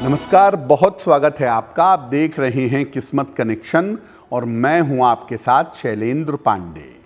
नमस्कार, बहुत स्वागत है आपका। आप देख रहे हैं किस्मत कनेक्शन और मैं हूं आपके साथ शैलेंद्र पांडे।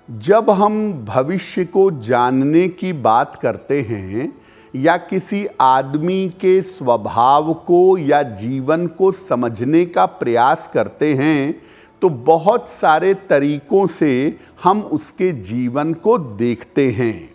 जब हम भविष्य को जानने की बात करते हैं या किसी आदमी के स्वभाव को या जीवन को समझने का प्रयास करते हैं तो बहुत सारे तरीकों से हम उसके जीवन को देखते हैं।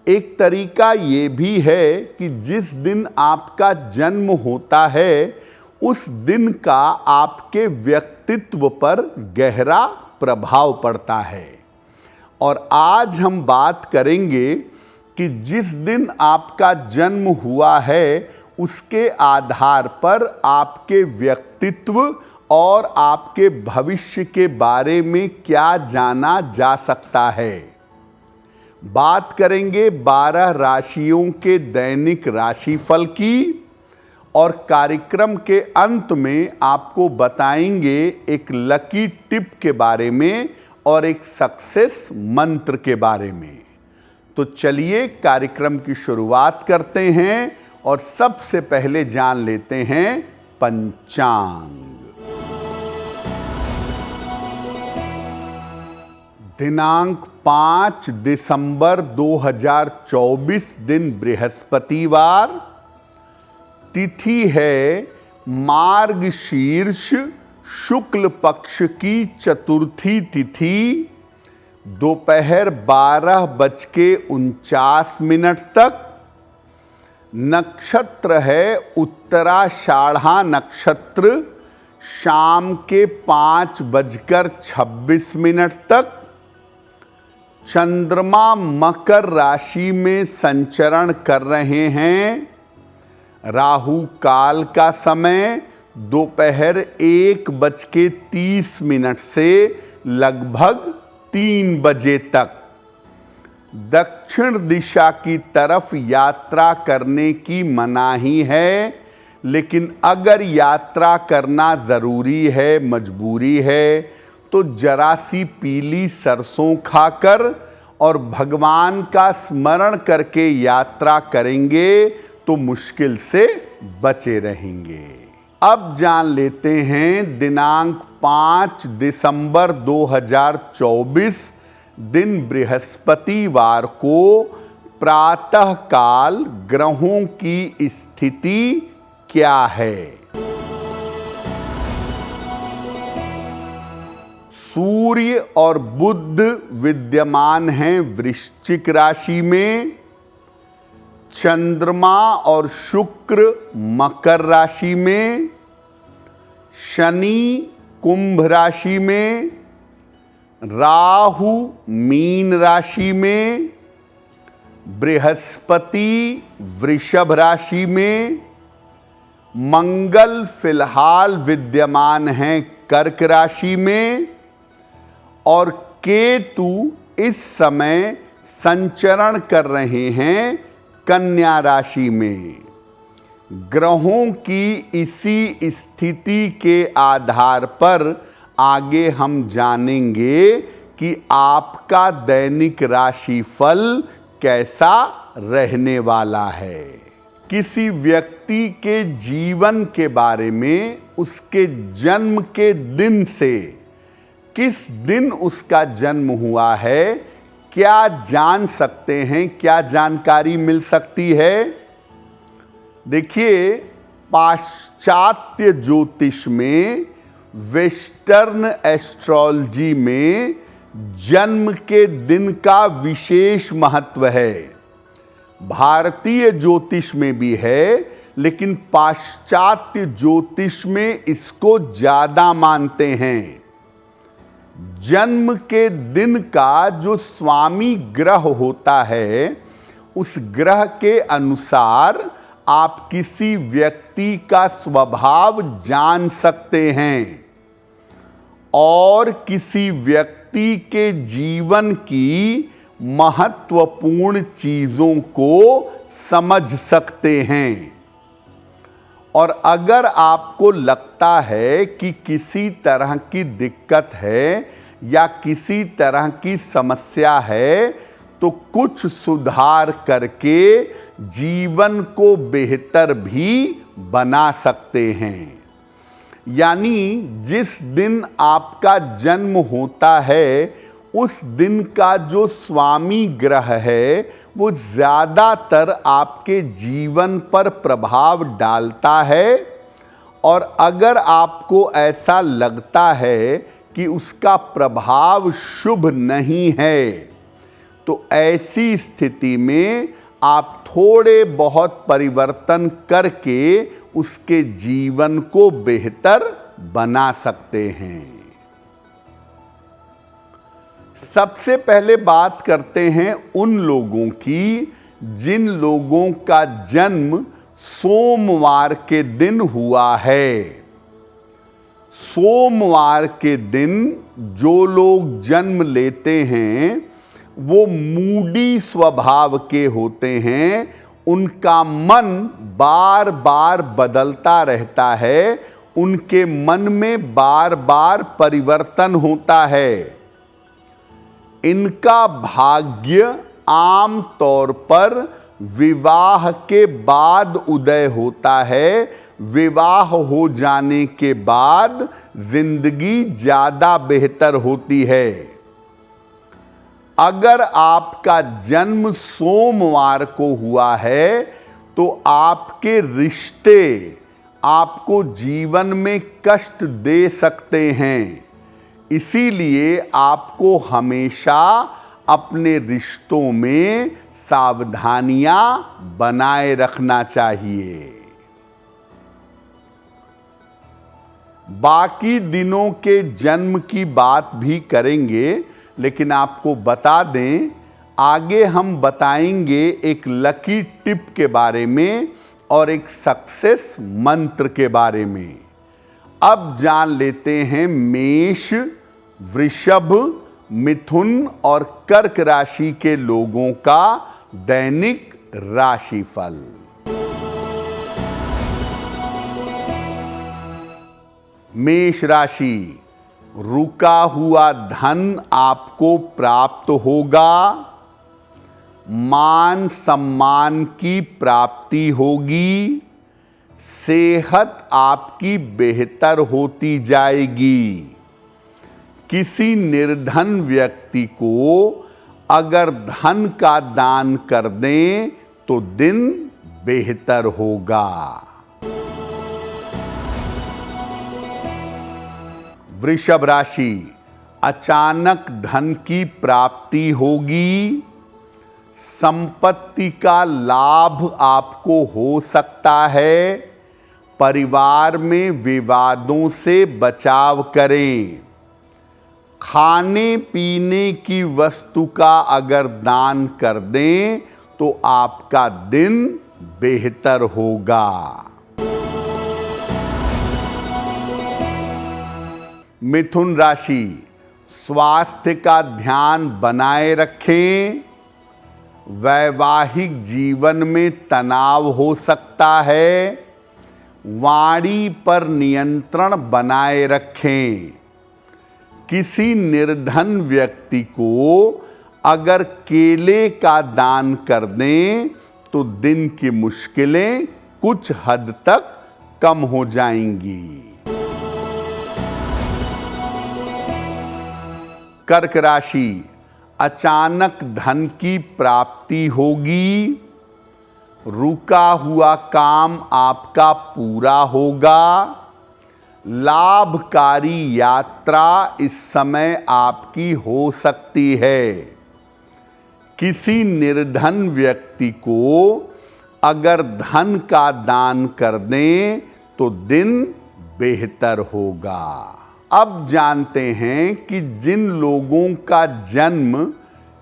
एक तरीका ये भी है कि जिस दिन आपका जन्म होता है उस दिन का आपके व्यक्तित्व पर गहरा प्रभाव पड़ता है। और आज हम बात करेंगे कि जिस दिन आपका जन्म हुआ है उसके आधार पर आपके व्यक्तित्व और आपके भविष्य के बारे में क्या जाना जा सकता है। बात करेंगे 12 राशियों के दैनिक राशिफल की और कार्यक्रम के अंत में आपको बताएंगे एक लकी टिप के बारे में और एक सक्सेस मंत्र के बारे में। तो चलिए कार्यक्रम की शुरुआत करते हैं और सबसे पहले जान लेते हैं पंचांग। दिनांक 5 दिसंबर 2024 दिन बृहस्पतिवार। तिथि है मार्गशीर्ष शुक्ल पक्ष की चतुर्थी तिथि। दोपहर 12:49 तक। नक्षत्र है उत्तराषाढ़ा नक्षत्र। शाम के 5:26 तक। चंद्रमा मकर राशि में संचरण कर रहे हैं। राहु काल का समय दोपहर 1:30 से लगभग 3 बजे तक। दक्षिण दिशा की तरफ यात्रा करने की मनाही है, लेकिन अगर यात्रा करना ज़रूरी है, मजबूरी है, तो जरा सी पीली सरसों खाकर और भगवान का स्मरण करके यात्रा करेंगे तो मुश्किल से बचे रहेंगे। अब जान लेते हैं दिनांक 5 दिसंबर 2024 दिन बृहस्पतिवार को प्रातःकाल ग्रहों की स्थिति क्या है। सूर्य और बुध विद्यमान हैं वृश्चिक राशि में। चंद्रमा और शुक्र मकर राशि में। शनि कुंभ राशि में। राहु मीन राशि में। बृहस्पति वृषभ राशि में। मंगल फिलहाल विद्यमान हैं कर्क राशि में और केतु इस समय संचरण कर रहे हैं कन्या राशि में। ग्रहों की इसी स्थिति के आधार पर आगे हम जानेंगे कि आपका दैनिक राशिफल कैसा रहने वाला है। किसी व्यक्ति के जीवन के बारे में उसके जन्म के दिन से किस दिन उसका जन्म हुआ है क्या जान सकते हैं, क्या जानकारी मिल सकती है। देखिए, पाश्चात्य ज्योतिष में, वेस्टर्न एस्ट्रोलॉजी में जन्म के दिन का विशेष महत्व है। भारतीय ज्योतिष में भी है, लेकिन पाश्चात्य ज्योतिष में इसको ज़्यादा मानते हैं। जन्म के दिन का जो स्वामी ग्रह होता है उस ग्रह के अनुसार आप किसी व्यक्ति का स्वभाव जान सकते हैं और किसी व्यक्ति के जीवन की महत्वपूर्ण चीज़ों को समझ सकते हैं। और अगर आपको लगता है कि किसी तरह की दिक्कत है या किसी तरह की समस्या है तो कुछ सुधार करके जीवन को बेहतर भी बना सकते हैं। यानी जिस दिन आपका जन्म होता है, उस दिन का जो स्वामी ग्रह है वो ज़्यादातर आपके जीवन पर प्रभाव डालता है। और अगर आपको ऐसा लगता है कि उसका प्रभाव शुभ नहीं है, तो ऐसी स्थिति में आप थोड़े बहुत परिवर्तन करके उसके जीवन को बेहतर बना सकते हैं। सबसे पहले बात करते हैं उन लोगों की जिन लोगों का जन्म सोमवार के दिन हुआ है। सोमवार के दिन जो लोग जन्म लेते हैं वो मूडी स्वभाव के होते हैं। उनका मन बार बार बदलता रहता है, उनके मन में बार बार परिवर्तन होता है। इनका भाग्य आम तौर पर विवाह के बाद उदय होता है। विवाह हो जाने के बाद जिंदगी ज़्यादा बेहतर होती है। अगर आपका जन्म सोमवार को हुआ है तो आपके रिश्ते आपको जीवन में कष्ट दे सकते हैं। इसीलिए आपको हमेशा अपने रिश्तों में सावधानियां बनाए रखना चाहिए। बाकी दिनों के जन्म की बात भी करेंगे, लेकिन आपको बता दें, आगे हम बताएंगे एक लकी टिप के बारे में और एक सक्सेस मंत्र के बारे में। अब जान लेते हैं मेष, वृषभ, मिथुन और कर्क राशि के लोगों का दैनिक राशिफल। मेष राशि, रुका हुआ धन आपको प्राप्त होगा। मान सम्मान की प्राप्ति होगी। सेहत आपकी बेहतर होती जाएगी। किसी निर्धन व्यक्ति को अगर धन का दान कर दें तो दिन बेहतर होगा। वृषभ राशि, अचानक धन की प्राप्ति होगी। संपत्ति का लाभ आपको हो सकता है। परिवार में विवादों से बचाव करें। खाने पीने की वस्तु का अगर दान कर दें तो आपका दिन बेहतर होगा। मिथुन राशि, स्वास्थ्य का ध्यान बनाए रखें। वैवाहिक जीवन में तनाव हो सकता है। वाणी पर नियंत्रण बनाए रखें। किसी निर्धन व्यक्ति को अगर केले का दान कर दें तो दिन की मुश्किलें कुछ हद तक कम हो जाएंगी। कर्क राशि, अचानक धन की प्राप्ति होगी। रुका हुआ काम आपका पूरा होगा। लाभकारी यात्रा इस समय आपकी हो सकती है। किसी निर्धन व्यक्ति को अगर धन का दान कर दें तो दिन बेहतर होगा। अब जानते हैं कि जिन लोगों का जन्म,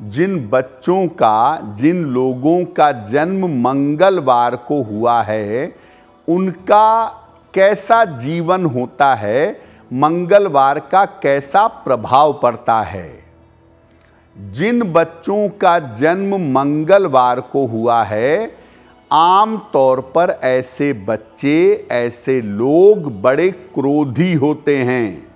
जिन बच्चों का, जिन लोगों का जन्म मंगलवार को हुआ है, उनका कैसा जीवन होता है, मंगलवार का कैसा प्रभाव पड़ता है। जिन बच्चों का जन्म मंगलवार को हुआ है, आम तौर पर ऐसे बच्चे, ऐसे लोग बड़े क्रोधी होते हैं।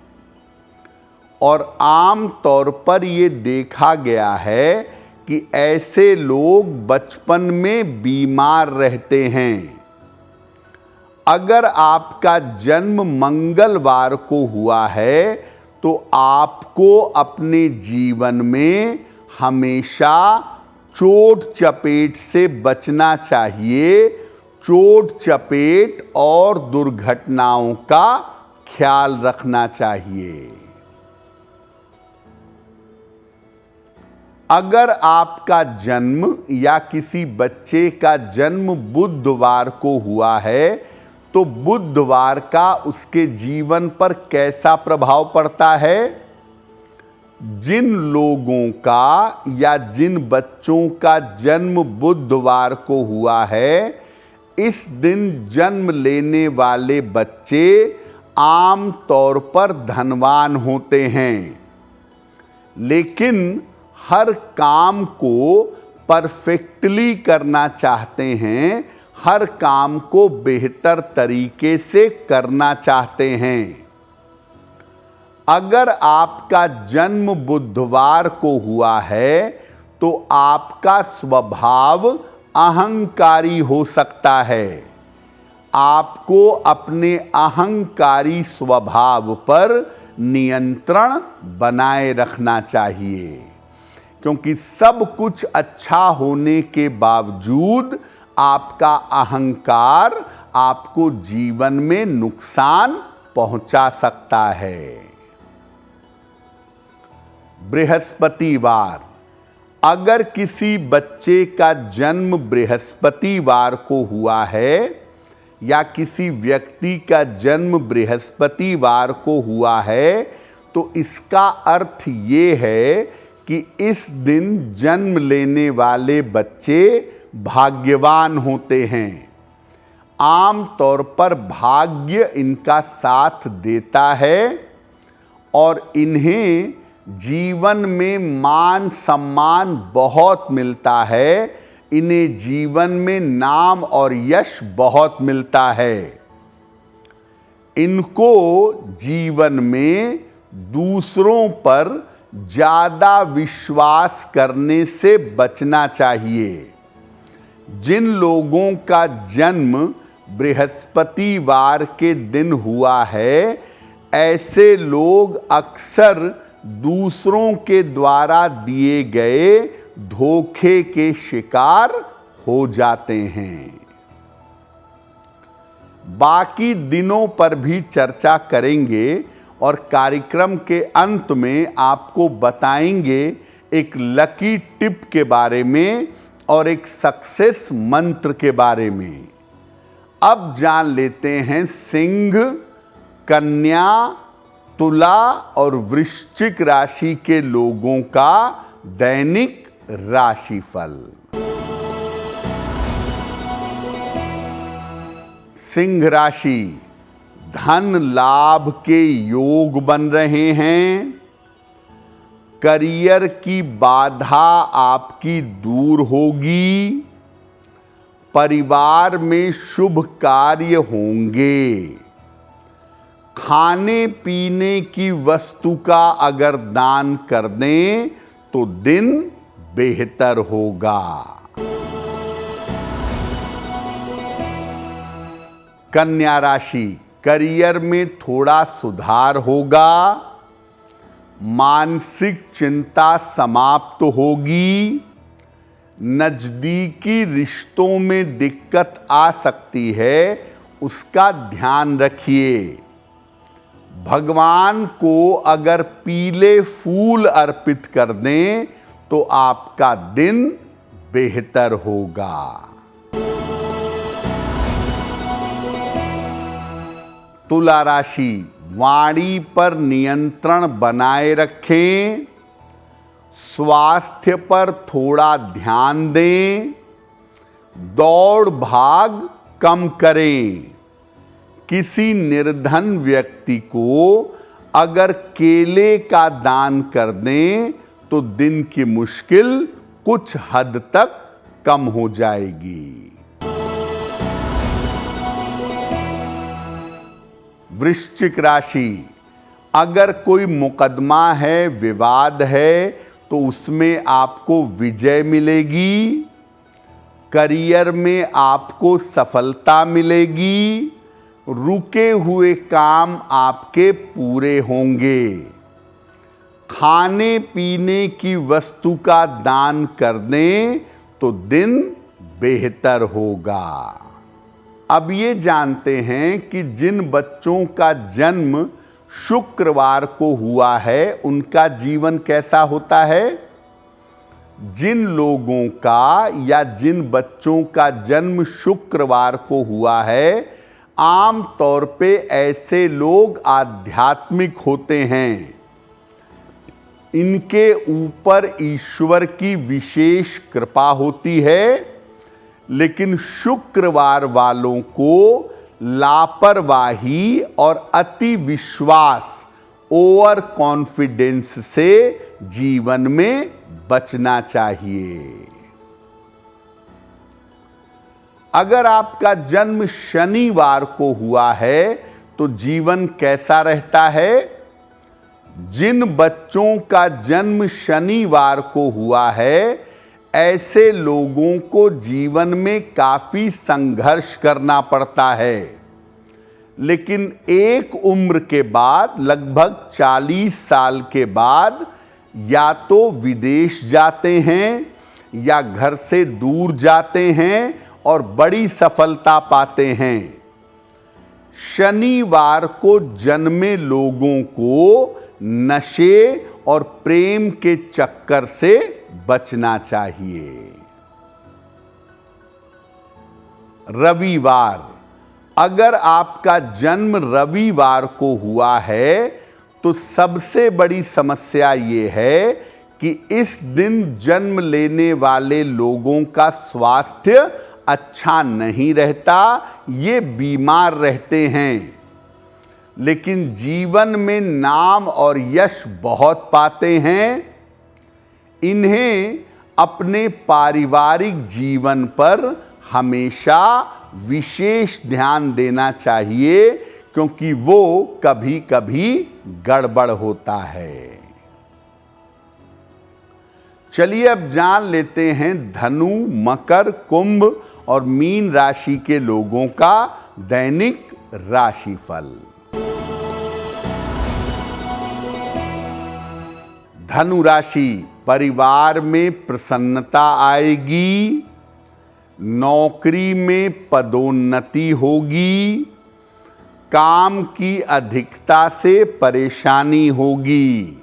और आम तौर पर ये देखा गया है कि ऐसे लोग बचपन में बीमार रहते हैं। अगर आपका जन्म मंगलवार को हुआ है तो आपको अपने जीवन में हमेशा चोट चपेट से बचना चाहिए। चोट चपेट और दुर्घटनाओं का ख्याल रखना चाहिए। अगर आपका जन्म या किसी बच्चे का जन्म बुधवार को हुआ है तो बुधवार का उसके जीवन पर कैसा प्रभाव पड़ता है? जिन लोगों का या जिन बच्चों का जन्म बुधवार को हुआ है, इस दिन जन्म लेने वाले बच्चे आम तौर पर धनवान होते हैं, लेकिन हर काम को परफेक्टली करना चाहते हैं, हर काम को बेहतर तरीके से करना चाहते हैं। अगर आपका जन्म बुधवार को हुआ है तो आपका स्वभाव अहंकारी हो सकता है। आपको अपने अहंकारी स्वभाव पर नियंत्रण बनाए रखना चाहिए, क्योंकि सब कुछ अच्छा होने के बावजूद आपका अहंकार आपको जीवन में नुकसान पहुंचा सकता है। बृहस्पतिवार, अगर किसी बच्चे का जन्म बृहस्पतिवार को हुआ है या किसी व्यक्ति का जन्म बृहस्पतिवार को हुआ है तो इसका अर्थ ये है कि इस दिन जन्म लेने वाले बच्चे भाग्यवान होते हैं। आम तौर पर भाग्य इनका साथ देता है और इन्हें जीवन में मान सम्मान बहुत मिलता है। इन्हें जीवन में नाम और यश बहुत मिलता है। इनको जीवन में दूसरों पर ज़्यादा विश्वास करने से बचना चाहिए। जिन लोगों का जन्म बृहस्पतिवार के दिन हुआ है, ऐसे लोग अक्सर दूसरों के द्वारा दिए गए धोखे के शिकार हो जाते हैं। बाकी दिनों पर भी चर्चा करेंगे और कार्यक्रम के अंत में आपको बताएंगे एक लकी टिप के बारे में और एक सक्सेस मंत्र के बारे में। अब जान लेते हैं सिंह, कन्या, तुला और वृश्चिक राशि के लोगों का दैनिक राशिफल। सिंह राशि, धन लाभ के योग बन रहे हैं। करियर की बाधा आपकी दूर होगी। परिवार में शुभ कार्य होंगे। खाने पीने की वस्तु का अगर दान कर दें तो दिन बेहतर होगा। कन्या राशि, करियर में थोड़ा सुधार होगा। मानसिक चिंता समाप्त होगी। नजदीकी रिश्तों में दिक्कत आ सकती है, उसका ध्यान रखिए। भगवान को अगर पीले फूल अर्पित कर दें तो आपका दिन बेहतर होगा। तुला राशि, वाणी पर नियंत्रण बनाए रखें। स्वास्थ्य पर थोड़ा ध्यान दें। दौड़ भाग कम करें। किसी निर्धन व्यक्ति को अगर केले का दान कर दें तो दिन की मुश्किल कुछ हद तक कम हो जाएगी। वृश्चिक राशि, अगर कोई मुकदमा है, विवाद है, तो उसमें आपको विजय मिलेगी। करियर में आपको सफलता मिलेगी। रुके हुए काम आपके पूरे होंगे। खाने पीने की वस्तु का दान कर दें तो दिन बेहतर होगा। अब ये जानते हैं कि जिन बच्चों का जन्म शुक्रवार को हुआ है उनका जीवन कैसा होता है। जिन लोगों का या जिन बच्चों का जन्म शुक्रवार को हुआ है, आम तौर पे ऐसे लोग आध्यात्मिक होते हैं। इनके ऊपर ईश्वर की विशेष कृपा होती है, लेकिन शुक्रवार वालों को लापरवाही और अति विश्वास, ओवर कॉन्फिडेंस से जीवन में बचना चाहिए। अगर आपका जन्म शनिवार को हुआ है तो जीवन कैसा रहता है। जिन बच्चों का जन्म शनिवार को हुआ है, ऐसे लोगों को जीवन में काफी संघर्ष करना पड़ता है, लेकिन एक उम्र के बाद, लगभग 40 साल के बाद, या तो विदेश जाते हैं या घर से दूर जाते हैं और बड़ी सफलता पाते हैं। शनिवार को जन्मे लोगों को नशे और प्रेम के चक्कर से बचना चाहिए। रविवार, अगर आपका जन्म रविवार को हुआ है तो सबसे बड़ी समस्या ये है कि इस दिन जन्म लेने वाले लोगों का स्वास्थ्य अच्छा नहीं रहता, ये बीमार रहते हैं, लेकिन जीवन में नाम और यश बहुत पाते हैं। इन्हें अपने पारिवारिक जीवन पर हमेशा विशेष ध्यान देना चाहिए, क्योंकि वो कभी कभी गड़बड़ होता है। चलिए अब जान लेते हैं धनु, मकर, कुंभ और मीन राशि के लोगों का दैनिक राशिफल। धनु राशि, परिवार में प्रसन्नता आएगी, नौकरी में पदोन्नति होगी, काम की अधिकता से परेशानी होगी।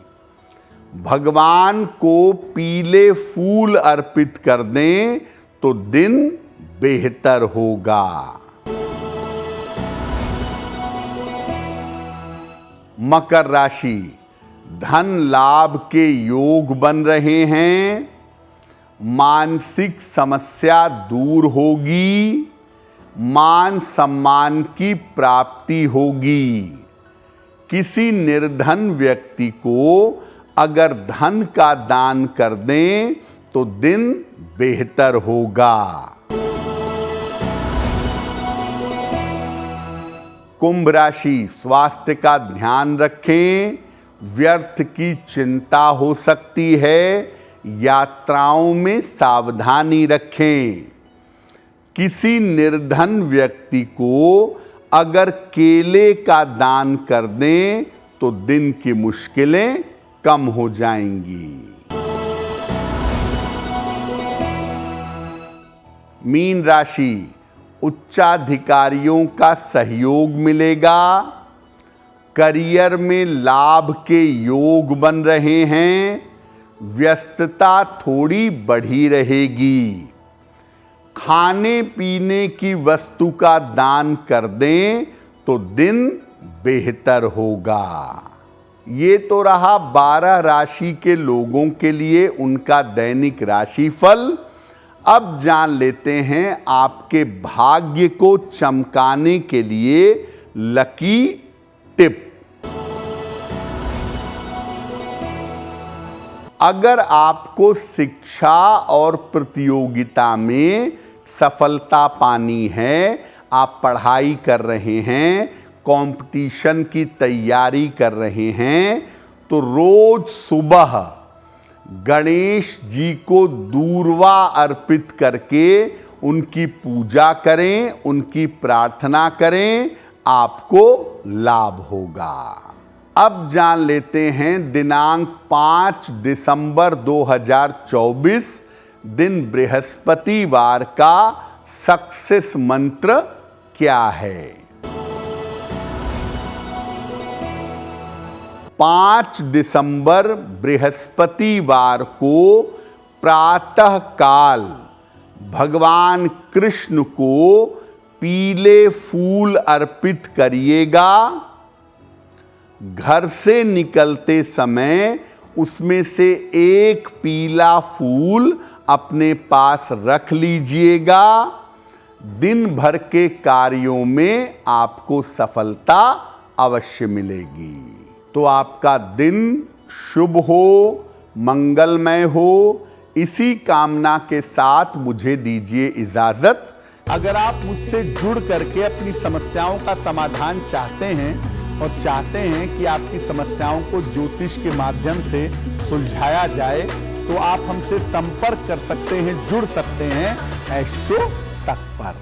भगवान को पीले फूल अर्पित कर दें तो दिन बेहतर होगा। मकर राशि, धन लाभ के योग बन रहे हैं, मानसिक समस्या दूर होगी, मान सम्मान की प्राप्ति होगी। किसी निर्धन व्यक्ति को अगर धन का दान कर दें तो दिन बेहतर होगा। कुंभ राशि, स्वास्थ्य का ध्यान रखें, व्यर्थ की चिंता हो सकती है, यात्राओं में सावधानी रखें। किसी निर्धन व्यक्ति को अगर केले का दान कर दें तो दिन की मुश्किलें कम हो जाएंगी। मीन राशि, उच्चाधिकारियों का सहयोग मिलेगा, करियर में लाभ के योग बन रहे हैं, व्यस्तता थोड़ी बढ़ी रहेगी। खाने पीने की वस्तु का दान कर दें तो दिन बेहतर होगा। ये तो रहा 12 राशि के लोगों के लिए उनका दैनिक राशिफल। अब जान लेते हैं आपके भाग्य को चमकाने के लिए लकी टिप। अगर आपको शिक्षा और प्रतियोगिता में सफलता पानी है, आप पढ़ाई कर रहे हैं, कंपटीशन की तैयारी कर रहे हैं, तो रोज सुबह गणेश जी को दूर्वा अर्पित करके उनकी पूजा करें, उनकी प्रार्थना करें। आपको लाभ होगा। अब जान लेते हैं दिनांक 5 दिसंबर 2024 दिन बृहस्पतिवार का सक्सेस मंत्र क्या है। 5 दिसंबर बृहस्पतिवार को प्रातः काल भगवान कृष्ण को पीले फूल अर्पित करिएगा। घर से निकलते समय उसमें से एक पीला फूल अपने पास रख लीजिएगा। दिन भर के कार्यों में आपको सफलता अवश्य मिलेगी। तो आपका दिन शुभ हो, मंगलमय हो, इसी कामना के साथ मुझे दीजिए इजाजत। अगर आप मुझसे जुड़ करके अपनी समस्याओं का समाधान चाहते हैं और चाहते हैं कि आपकी समस्याओं को ज्योतिष के माध्यम से सुलझाया जाए, तो आप हमसे संपर्क कर सकते हैं, जुड़ सकते हैं एस्ट्रो तक पर।